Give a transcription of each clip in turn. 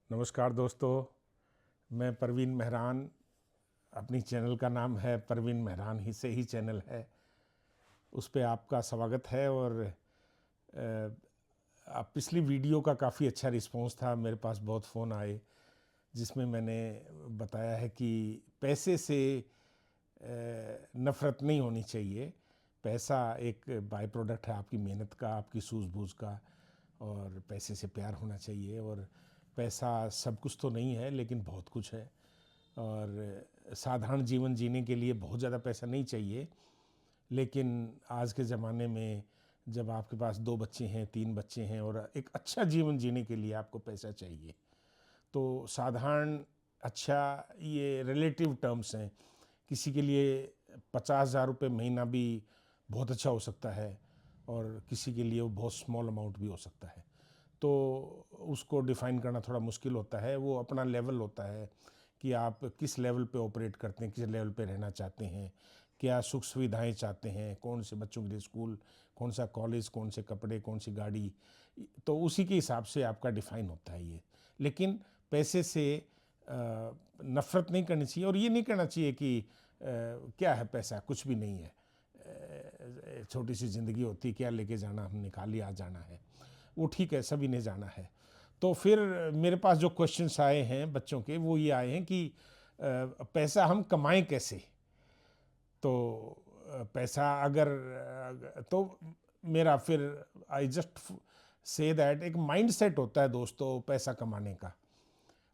नमस्कार दोस्तों, मैं परवीन मेहरान। अपनी चैनल का नाम है परवीन मेहरान ही से ही चैनल है, उस पे आपका स्वागत है। और पिछली वीडियो का काफ़ी अच्छा रिस्पांस था, मेरे पास बहुत फ़ोन आए जिसमें मैंने बताया है कि पैसे से नफ़रत नहीं होनी चाहिए। पैसा एक बाय प्रोडक्ट है आपकी मेहनत का, आपकी सूझबूझ का, और पैसे से प्यार होना चाहिए। और पैसा सब कुछ तो नहीं है, लेकिन बहुत कुछ है। और साधारण जीवन जीने के लिए बहुत ज़्यादा पैसा नहीं चाहिए, लेकिन आज के ज़माने में जब आपके पास 2 बच्चे हैं, 3 बच्चे हैं और एक अच्छा जीवन जीने के लिए आपको पैसा चाहिए, तो साधारण अच्छा ये रिलेटिव टर्म्स हैं। किसी के लिए 50,000 रुपये महीना भी बहुत अच्छा हो सकता है, और किसी के लिए वो बहुत स्मॉल अमाउंट भी हो सकता है। तो उसको डिफ़ाइन करना थोड़ा मुश्किल होता है। वो अपना लेवल होता है कि आप किस लेवल पे ऑपरेट करते हैं, किस लेवल पे रहना चाहते हैं, क्या सुख सुविधाएं चाहते हैं, कौन से बच्चों के लिए स्कूल, कौन सा कॉलेज, कौन से कपड़े, कौन सी गाड़ी। तो उसी के हिसाब से आपका डिफ़ाइन होता है ये। लेकिन पैसे से नफ़रत नहीं करनी चाहिए, और ये नहीं कहना चाहिए कि क्या है पैसा, कुछ भी नहीं है, छोटी सी ज़िंदगी होती, क्या लेके जाना, हमने खा लिया, जाना है। वो ठीक है, सभी ने जाना है। तो फिर मेरे पास जो क्वेश्चंस आए हैं बच्चों के, वो ये आए हैं कि पैसा हम कमाएं कैसे। तो पैसा अगर तो मेरा फिर आई जस्ट से दैट एक माइंड सेट होता है दोस्तों पैसा कमाने का।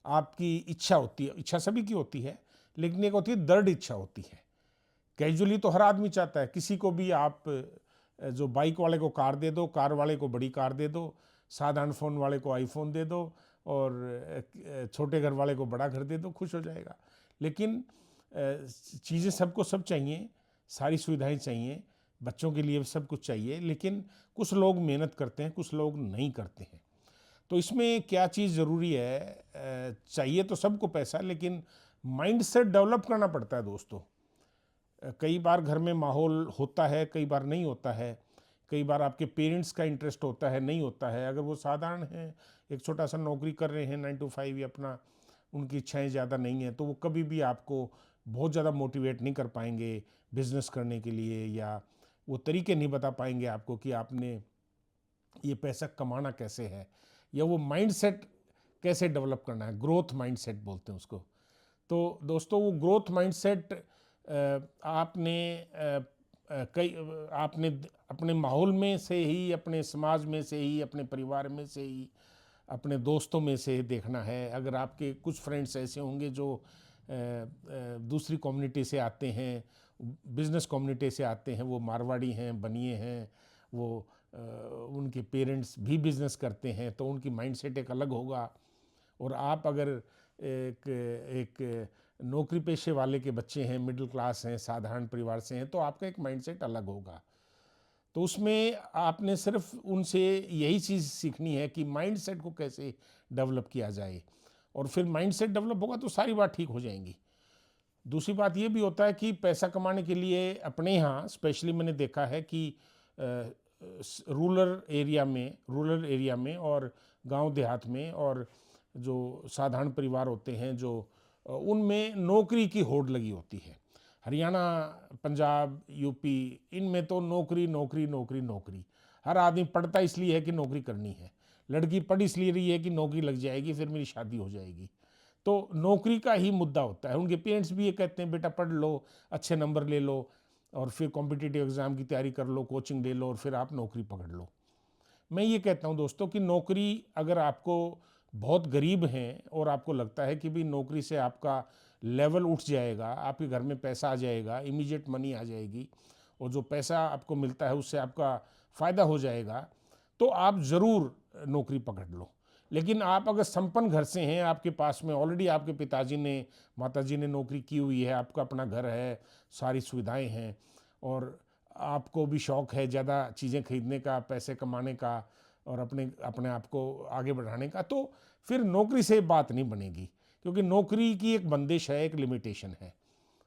आपकी इच्छा होती है, इच्छा सभी की होती है, लेकिन एक होती है दृढ़ इच्छा होती है। कैजुअली तो हर आदमी चाहता है, किसी को भी आप जो बाइक वाले को कार दे दो, कार वाले को बड़ी कार दे दो, साधारण फ़ोन वाले को आईफोन दे दो, और छोटे घर वाले को बड़ा घर दे दो, खुश हो जाएगा। लेकिन चीज़ें सबको सब चाहिए, सारी सुविधाएं चाहिए, बच्चों के लिए सब कुछ चाहिए, लेकिन कुछ लोग मेहनत करते हैं, कुछ लोग नहीं करते हैं। तो इसमें क्या चीज़ ज़रूरी है, चाहिए तो सबको पैसा, लेकिन माइंड सेट डेवलप करना पड़ता है दोस्तों। कई बार घर में माहौल होता है, कई बार नहीं होता है। कई बार आपके पेरेंट्स का इंटरेस्ट होता है, नहीं होता है। अगर वो साधारण हैं, एक छोटा सा नौकरी कर रहे हैं 9 to 5 या अपना, उनकी इच्छाएं ज़्यादा नहीं हैं, तो वो कभी भी आपको बहुत ज़्यादा मोटिवेट नहीं कर पाएंगे बिजनेस करने के लिए, या वो तरीके नहीं बता पाएंगे आपको कि आपने ये पैसा कमाना कैसे है, या वो माइंडसेट कैसे डेवलप करना है। ग्रोथ माइंडसेट बोलते हैं उसको। तो दोस्तों वो ग्रोथ माइंडसेट आपने कई आपने अपने माहौल में से ही, अपने समाज में से ही, अपने परिवार में से ही, अपने दोस्तों में से देखना है। अगर आपके कुछ फ्रेंड्स ऐसे होंगे जो दूसरी कम्युनिटी से आते हैं, बिजनेस कम्युनिटी से आते हैं, वो मारवाड़ी हैं, बनिए हैं, वो उनके पेरेंट्स भी बिजनेस करते हैं, तो उनकी माइंडसेट एक अलग होगा। और आप अगर एक एक नौकरी पेशे वाले के बच्चे हैं, मिडिल क्लास हैं, साधारण परिवार से हैं, तो आपका एक माइंडसेट अलग होगा। तो उसमें आपने सिर्फ उनसे यही चीज़ सीखनी है कि माइंडसेट को कैसे डेवलप किया जाए, और फिर माइंडसेट डेवलप होगा तो सारी बात ठीक हो जाएंगी। दूसरी बात ये भी होता है कि पैसा कमाने के लिए अपने यहाँ स्पेशली मैंने देखा है कि रूरल एरिया में और गांव देहात में, और जो साधारण परिवार होते हैं, जो उनमें नौकरी की होड़ लगी होती है। हरियाणा, पंजाब, यूपी, इनमें तो नौकरी नौकरी नौकरी नौकरी। हर आदमी पढ़ता इसलिए है कि नौकरी करनी है, लड़की पढ़ इसलिए रही है कि नौकरी लग जाएगी, फिर मेरी शादी हो जाएगी। तो नौकरी का ही मुद्दा होता है। उनके पेरेंट्स भी ये कहते हैं बेटा पढ़ लो, अच्छे नंबर ले लो, और फिर कॉम्पिटिटिव एग्ज़ाम की तैयारी कर लो, कोचिंग ले लो, और फिर आप नौकरी पकड़ लो। मैं ये कहता हूँ दोस्तों कि नौकरी, अगर आपको बहुत गरीब हैं और आपको लगता है कि भी नौकरी से आपका लेवल उठ जाएगा, आपके घर में पैसा आ जाएगा, इमीडिएट मनी आ जाएगी, और जो पैसा आपको मिलता है उससे आपका फ़ायदा हो जाएगा, तो आप ज़रूर नौकरी पकड़ लो। लेकिन आप अगर संपन्न घर से हैं, आपके पास में ऑलरेडी आपके पिताजी ने, माताजी ने नौकरी की हुई है, आपका अपना घर है, सारी सुविधाएं हैं, और आपको भी शौक़ है ज़्यादा चीज़ें खरीदने का, पैसे कमाने का, और अपने अपने आप को आगे बढ़ाने का, तो फिर नौकरी से बात नहीं बनेगी। क्योंकि नौकरी की एक बंदिश है, एक लिमिटेशन है,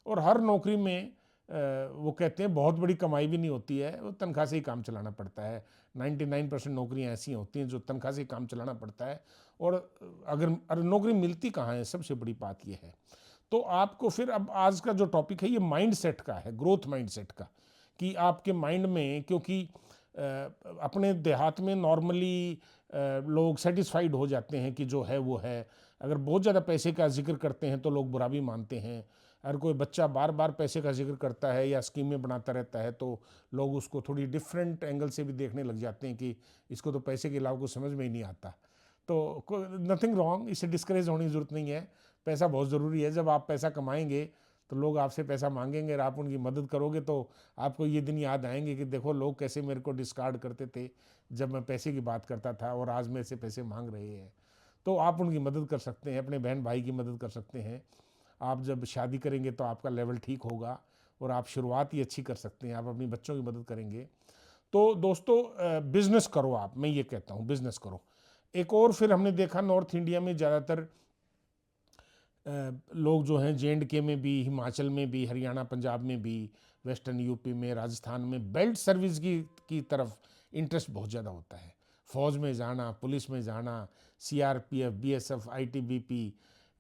और हर नौकरी में वो कहते हैं बहुत बड़ी कमाई भी नहीं होती है, वो तनख्वाह से ही काम चलाना पड़ता है। 99% नौकरियां ऐसी होती हैं जो तनख्वाह से ही काम चलाना पड़ता है। और अगर नौकरी मिलती कहाँ है, सबसे बड़ी बात ये है। तो आपको फिर, अब आज का जो टॉपिक है ये माइंड सेट का है, ग्रोथ माइंड सेट का, कि आपके माइंड में, क्योंकि अपने देहात में नॉर्मली लोग सेटिस्फाइड हो जाते हैं कि जो है वो है। अगर बहुत ज़्यादा पैसे का जिक्र करते हैं तो लोग बुरा भी मानते हैं। अगर कोई बच्चा बार बार पैसे का जिक्र करता है या स्कीमें बनाता रहता है तो लोग उसको थोड़ी डिफरेंट एंगल से भी देखने लग जाते हैं कि इसको तो पैसे के अलावा कुछ समझ में ही नहीं आता। तो नथिंग रॉन्ग, इससे डिस्करेज होने की ज़रूरत नहीं है। पैसा बहुत ज़रूरी है। जब आप पैसा कमाएंगे तो लोग आपसे पैसा मांगेंगे और आप उनकी मदद करोगे तो आपको ये दिन याद आएंगे कि देखो लोग कैसे मेरे को डिस्कार्ड करते थे जब मैं पैसे की बात करता था और आज मेरे से पैसे मांग रहे हैं। तो आप उनकी मदद कर सकते हैं, अपने बहन भाई की मदद कर सकते हैं। आप जब शादी करेंगे तो आपका लेवल ठीक होगा और आप शुरुआत ही अच्छी कर सकते हैं, आप अपनी बच्चों की मदद करेंगे। तो दोस्तों, बिजनेस करो आप, मैं ये कहता हूँ बिजनेस करो। एक और फिर हमने देखा नॉर्थ इंडिया में ज़्यादातर लोग जो हैं J&K में भी, हिमाचल में भी, हरियाणा पंजाब में भी, वेस्टर्न यूपी में, राजस्थान में बेल्ट सर्विस की तरफ इंटरेस्ट बहुत ज़्यादा होता है। फौज में जाना, पुलिस में जाना, CRPF, BSF, ITBP,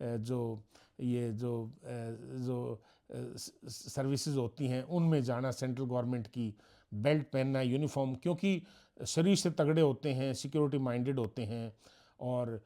जो ये जो सर्विसेज होती हैं उनमें जाना, सेंट्रल गवर्नमेंट की, बेल्ट पहनना, यूनिफॉर्म, क्योंकि शरीर से तगड़े होते हैं, सिक्योरिटी माइंडेड होते हैं। और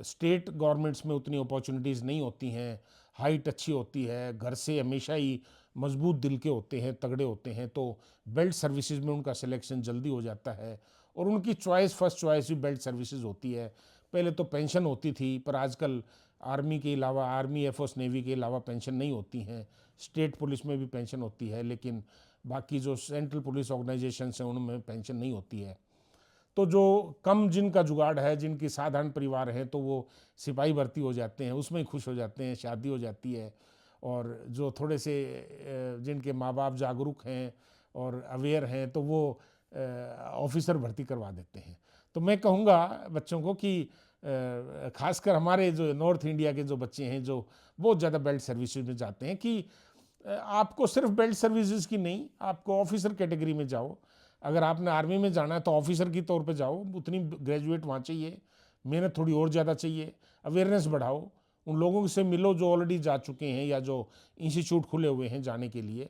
स्टेट गवर्नमेंट्स में उतनी अपॉर्चुनिटीज़ नहीं होती हैं, हाइट अच्छी होती है, घर से हमेशा ही मजबूत दिल के होते हैं, तगड़े होते हैं, तो बेल्ट सर्विसेज में उनका सिलेक्शन जल्दी हो जाता है और उनकी चॉइस, फर्स्ट चॉइस भी बेल्ट सर्विसेज होती है। पहले तो पेंशन होती थी, पर आजकल आर्मी के अलावा, आर्मी, एयरफोर्स, नेवी के अलावा पेंशन नहीं होती हैं। स्टेट पुलिस में भी पेंशन होती है, लेकिन बाकी जो सेंट्रल पुलिस ऑर्गेनाइजेशन हैं उनमें पेंशन नहीं होती है। तो जो कम जिनका जुगाड़ है, जिनकी साधारण परिवार हैं, तो वो सिपाही भर्ती हो जाते हैं, उसमें ही खुश हो जाते हैं, शादी हो जाती है। और जो थोड़े से जिनके माँ बाप जागरूक हैं और अवेयर हैं तो वो ऑफिसर भर्ती करवा देते हैं। तो मैं कहूँगा बच्चों को कि खासकर हमारे जो नॉर्थ इंडिया के जो बच्चे हैं जो बहुत ज़्यादा बेल्ट सर्विसेज में जाते हैं, कि आपको सिर्फ बेल्ट सर्विसेज की नहीं, आपको ऑफिसर कैटेगरी में जाओ। अगर आपने आर्मी में जाना है तो ऑफिसर की तौर पे जाओ, उतनी ग्रेजुएट वहाँ चाहिए, मेहनत थोड़ी और ज़्यादा चाहिए, अवेयरनेस बढ़ाओ, उन लोगों से मिलो जो ऑलरेडी जा चुके हैं या जो इंस्टीट्यूट खुले हुए हैं जाने के लिए।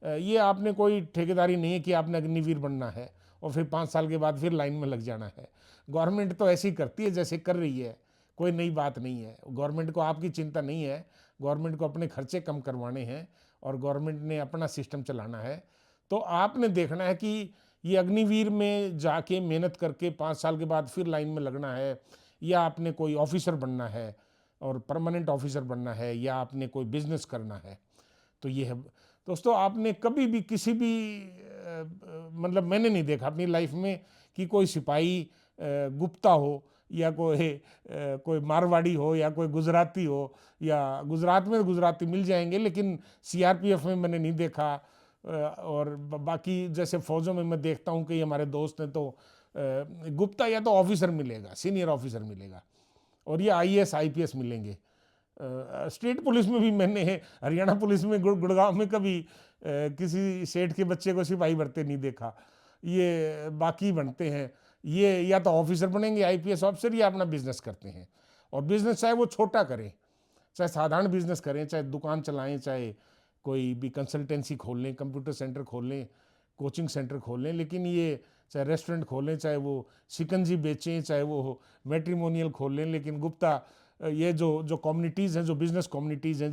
ये आपने कोई ठेकेदारी नहीं है कि आपने अग्निवीर बनना है और फिर 5 साल के बाद फिर लाइन में लग जाना है। गवर्नमेंट तो ऐसे ही करती है जैसे कर रही है, कोई नई बात नहीं है। गवर्नमेंट को आपकी चिंता नहीं है, गवर्नमेंट को अपने खर्चे कम करवाने हैं और गवर्नमेंट ने अपना सिस्टम चलाना है। तो आपने देखना है कि ये अग्निवीर में जाके मेहनत करके 5 साल के बाद फिर लाइन में लगना है, या आपने कोई ऑफिसर बनना है और परमानेंट ऑफिसर बनना है, या आपने कोई बिजनेस करना है। तो ये है दोस्तों, आपने कभी भी किसी भी मतलब मैंने नहीं देखा अपनी लाइफ में कि कोई सिपाही गुप्ता हो या कोई मारवाड़ी हो या कोई गुजराती हो, या गुजरात में गुजराती मिल जाएंगे लेकिन CRPF में मैंने नहीं देखा। और बाकी जैसे फौजों में मैं देखता हूँ कि हमारे दोस्त हैं तो गुप्ता या तो ऑफिसर मिलेगा, सीनियर ऑफिसर मिलेगा, और ये IAS IPS मिलेंगे। स्टेट पुलिस में भी मैंने हरियाणा पुलिस में गुड़गांव में कभी किसी सेठ के बच्चे को सिपाही बनते नहीं देखा। ये बाकी बनते हैं, ये या तो ऑफिसर बनेंगे IPS ऑफिसर, या अपना बिजनेस करते हैं। और बिजनेस चाहे वो छोटा करें, चाहे साधारण बिजनेस करें, चाहे दुकान चलाएं, चाहे कोई भी कंसल्टेंसी खोल लें, कंप्यूटर सेंटर खोल लें, कोचिंग सेंटर खोल लें, लेकिन ये चाहे रेस्टोरेंट खोलें, चाहे वो शिकंजी बेचें, चाहे वो मैट्रिमोनियल खोल लें, लेकिन गुप्ता ये जो कम्युनिटीज़ हैं, जो बिज़नेस कम्युनिटीज़ हैं,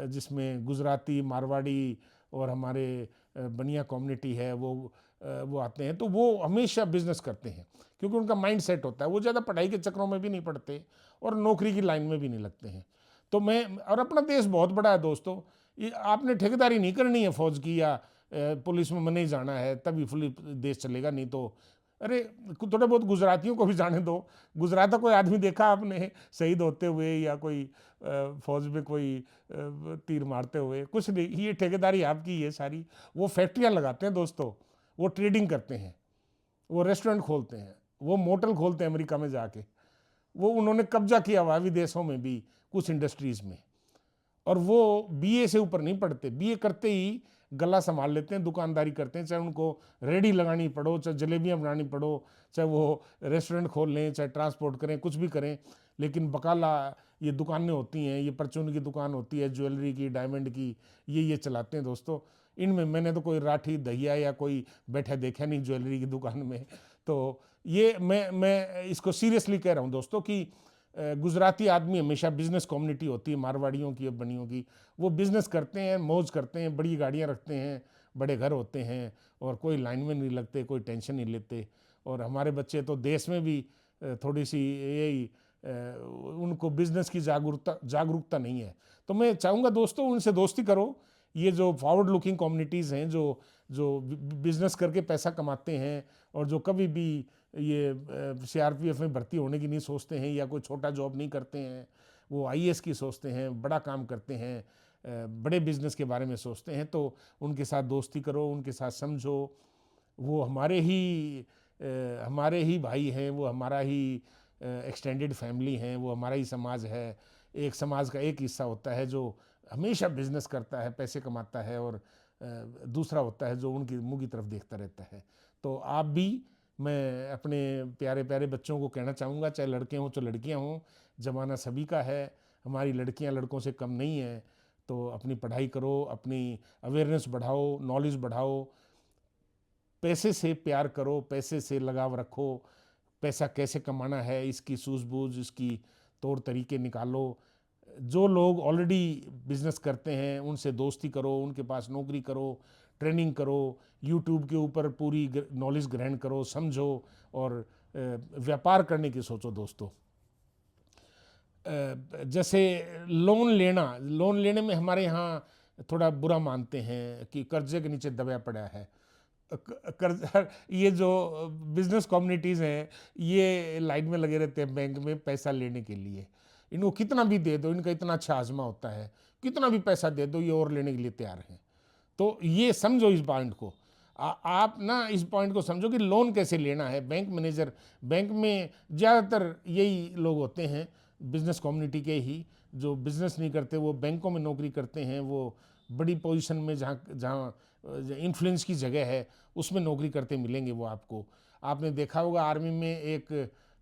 जिसमें गुजराती, मारवाड़ी और हमारे बनिया कम्युनिटी है, वो आते हैं, तो वो हमेशा बिजनेस करते हैं क्योंकि उनका माइंड सेट होता है। वो ज़्यादा पढ़ाई के चक्रों में भी नहीं पड़ते और नौकरी की लाइन में भी नहीं लगते हैं। तो मैं, और अपना देश बहुत बड़ा है दोस्तों, ये आपने ठेकेदारी नहीं करनी है फौज की या पुलिस में नहीं जाना है तभी फुल देश चलेगा, नहीं तो अरे थोड़े बहुत गुजरातियों को भी जाने दो। गुजरात का कोई आदमी देखा आपने शहीद होते हुए, या कोई फौज में कोई तीर मारते हुए? कुछ नहीं, ये ठेकेदारी आपकी है सारी। वो फैक्ट्रियां लगाते हैं दोस्तों, वो ट्रेडिंग करते हैं, वो रेस्टोरेंट खोलते हैं, वो मोटल खोलते हैं अमेरिका में जाके, वो उन्होंने कब्जा किया हुआ है विदेशों में भी कुछ इंडस्ट्रीज़ में। और वो बीए से ऊपर नहीं पढ़ते, बीए करते ही गला संभाल लेते हैं, दुकानदारी करते हैं, चाहे उनको रेडी लगानी पड़ो, चाहे जलेबियाँ बनानी पड़ो, चाहे वो रेस्टोरेंट खोल लें, चाहे ट्रांसपोर्ट करें, कुछ भी करें, लेकिन बकाला ये दुकानें होती हैं, ये परचून की दुकान होती है, ज्वेलरी की, डायमंड की, ये चलाते हैं दोस्तों। इनमें मैंने तो कोई राठी दहिया या कोई बैठा देखा नहीं ज्वेलरी की दुकान में। तो ये मैं इसको सीरियसली कह रहा हूँ दोस्तों कि गुजराती आदमी हमेशा बिजनेस कम्युनिटी होती है मारवाड़ियों की, बनियों की, वो बिजनेस करते हैं, मौज करते हैं, बड़ी गाड़ियाँ रखते हैं, बड़े घर होते हैं, और कोई लाइन में नहीं लगते, कोई टेंशन नहीं लेते। और हमारे बच्चे तो देश में भी थोड़ी सी यही उनको बिजनेस की जागरूकता नहीं है। तो मैं चाहूँगा दोस्तों उनसे दोस्ती करो। ये जो फॉरवर्ड लुकिंग कम्युनिटीज़ हैं, जो जो बिजनेस करके पैसा कमाते हैं, और जो कभी भी ये सीआरपीएफ में भर्ती होने की नहीं सोचते हैं, या कोई छोटा जॉब नहीं करते हैं, वो आईएएस की सोचते हैं, बड़ा काम करते हैं, बड़े बिजनेस के बारे में सोचते हैं, तो उनके साथ दोस्ती करो, उनके साथ समझो। वो हमारे ही भाई हैं, वो हमारा ही एक्सटेंडेड फैमिली हैं, वो हमारा ही समाज है। एक समाज का एक हिस्सा होता है जो हमेशा बिजनेस करता है, पैसे कमाता है, और दूसरा होता है जो उनकी मुंह की तरफ देखता रहता है। तो आप भी, मैं अपने प्यारे प्यारे बच्चों को कहना चाहूँगा, चाहे लड़के हों चाहे लड़कियाँ हों, ज़माना सभी का है, हमारी लड़कियाँ लड़कों से कम नहीं हैं। तो अपनी पढ़ाई करो, अपनी अवेयरनेस बढ़ाओ, नॉलेज बढ़ाओ, पैसे से प्यार करो, पैसे से लगाव रखो, पैसा कैसे कमाना है इसकी सूझबूझ, इसकी तौर तरीके निकालो। जो लोग ऑलरेडी बिजनेस करते हैं उनसे दोस्ती करो, उनके पास नौकरी करो, ट्रेनिंग करो, यूट्यूब के ऊपर पूरी नॉलेज ग्रहण करो, समझो, और व्यापार करने की सोचो दोस्तों। जैसे लोन लेने में हमारे यहाँ थोड़ा बुरा मानते हैं कि कर्जे के नीचे दबा पड़ा है। कर्ज ये जो बिजनेस कम्युनिटीज़ हैं, ये लाइन में लगे रहते हैं बैंक में पैसा लेने के लिए। इनको कितना भी दे दो, इनका इतना अच्छा आजमा होता है, कितना भी पैसा दे दो ये और लेने के लिए तैयार हैं। तो ये समझो इस पॉइंट को, आप ना इस पॉइंट को समझो कि लोन कैसे लेना है। बैंक मैनेजर, बैंक में ज़्यादातर यही लोग होते हैं बिजनेस कम्युनिटी के ही, जो बिजनेस नहीं करते, वो बैंकों में नौकरी करते हैं, वो बड़ी पोजीशन में जहाँ जहाँ इन्फ्लुएंस की जगह है उसमें नौकरी करते मिलेंगे वो आपको। आपने देखा होगा आर्मी में एक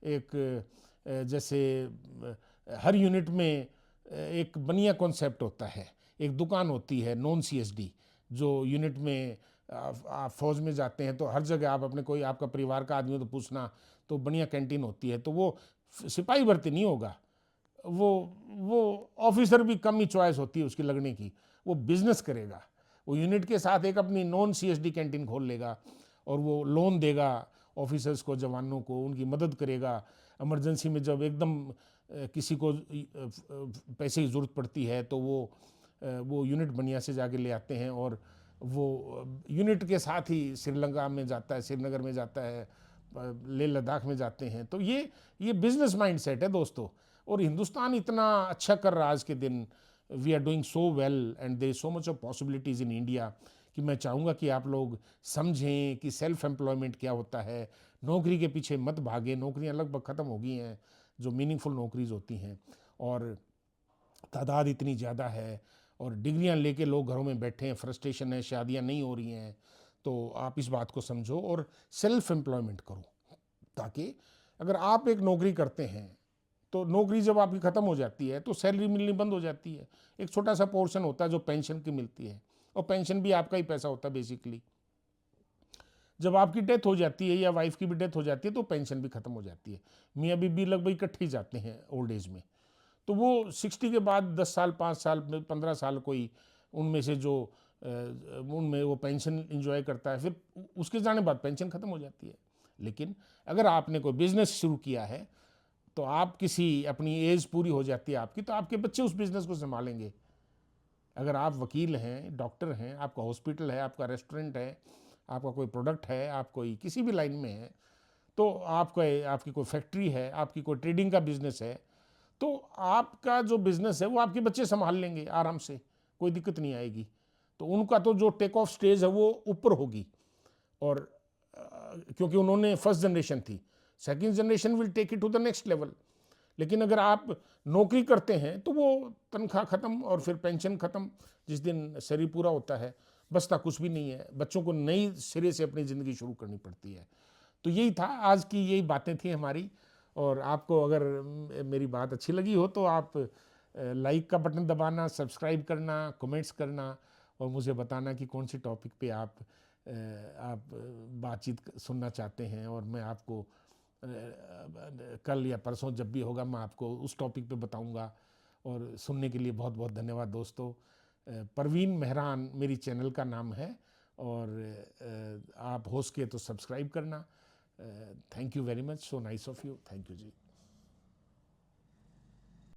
एक जैसे हर यूनिट में एक बनिया कॉन्सेप्ट होता है, एक दुकान होती है नॉन सीएसडी, जो यूनिट में आप फौज में जाते हैं तो हर जगह आप अपने, कोई आपका परिवार का आदमी हो तो पूछना, तो बढ़िया कैंटीन होती है। तो वो सिपाही भर्ती नहीं होगा, वो ऑफिसर भी कम ही चॉइस होती है उसकी लगने की, वो बिजनेस करेगा, वो यूनिट के साथ एक अपनी नॉन सीएसडी कैंटीन खोल लेगा, और वो लोन देगा ऑफिसर्स को, जवानों को, उनकी मदद करेगा। इमरजेंसी में जब एकदम किसी को पैसे की ज़रूरत पड़ती है तो वो यूनिट बनिया से जाके ले आते हैं, और वो यूनिट के साथ ही श्रीलंका में जाता है, श्रीनगर में जाता है, लेह लद्दाख में जाते हैं। तो ये बिजनेस माइंड सेट है दोस्तों। और हिंदुस्तान इतना अच्छा कर रहा है आज के दिन, we are doing so well and there is so much of possibilities in India, कि मैं चाहूँगा कि आप लोग समझें कि सेल्फ एम्प्लॉयमेंट क्या होता है, नौकरी के पीछे मत भागें। नौकरियाँ लगभग ख़त्म हो गई हैं, जो मीनिंगफुल नौकरीज होती हैं, और तादाद इतनी ज़्यादा है, और डिग्रियां लेके लोग घरों में बैठे हैं, फ्रस्ट्रेशन है, शादियां नहीं हो रही हैं। तो आप इस बात को समझो और सेल्फ एम्प्लॉयमेंट करो, ताकि अगर आप एक नौकरी करते हैं तो नौकरी जब आपकी ख़त्म हो जाती है तो सैलरी मिलनी बंद हो जाती है। एक छोटा सा पोर्शन होता है जो पेंशन की मिलती है, और पेंशन भी आपका ही पैसा होता है बेसिकली। जब आपकी डेथ हो जाती है या वाइफ की भी डेथ हो जाती है तो पेंशन भी खत्म हो जाती है। मियाँ बीबी लगभग इकट्ठे ही जाते हैं ओल्ड एज में। तो वो 60 के बाद 10 साल, 5 साल, 15 साल कोई उनमें से जो उनमें वो पेंशन इंजॉय करता है, फिर उसके जाने बाद पेंशन खत्म हो जाती है। लेकिन अगर आपने कोई बिजनेस शुरू किया है तो आप किसी, अपनी एज पूरी हो जाती है आपकी, तो आपके बच्चे उस बिजनेस को संभालेंगे। अगर आप वकील हैं, डॉक्टर हैं, आपका हॉस्पिटल है, आपका रेस्टोरेंट है, आपका कोई प्रोडक्ट है, आप कोई किसी भी लाइन में है, तो आपकी कोई फैक्ट्री है, आपकी कोई ट्रेडिंग का बिजनेस है, तो आपका जो बिजनेस है वो आपके बच्चे संभाल लेंगे आराम से, कोई दिक्कत नहीं आएगी। तो उनका तो जो टेक ऑफ स्टेज है वो ऊपर होगी, और क्योंकि उन्होंने फर्स्ट जनरेशन थी, second generation will take it to the next level. लेकिन अगर आप नौकरी करते हैं तो वो तनख्वाह ख़त्म और फिर पेंशन ख़त्म, जिस दिन शरीर पूरा होता है बचता कुछ भी नहीं है, बच्चों को नई सिरे से अपनी ज़िंदगी शुरू करनी पड़ती है। तो यही था, आज की यही बातें थी हमारी। और आपको अगर मेरी बात अच्छी लगी हो तो आप लाइक का बटन दबाना, सब्सक्राइब करना, कमेंट्स करना और मुझे बताना कि कौन से टॉपिक पे आप बातचीत सुनना चाहते हैं, और मैं आपको कल या परसों जब भी होगा मैं आपको उस टॉपिक पे बताऊंगा। और सुनने के लिए बहुत बहुत धन्यवाद दोस्तों। परवीन मेहरान मेरी चैनल का नाम है, और आप हो सके तो सब्सक्राइब करना। Thank you very much, so nice of you, thank you ji.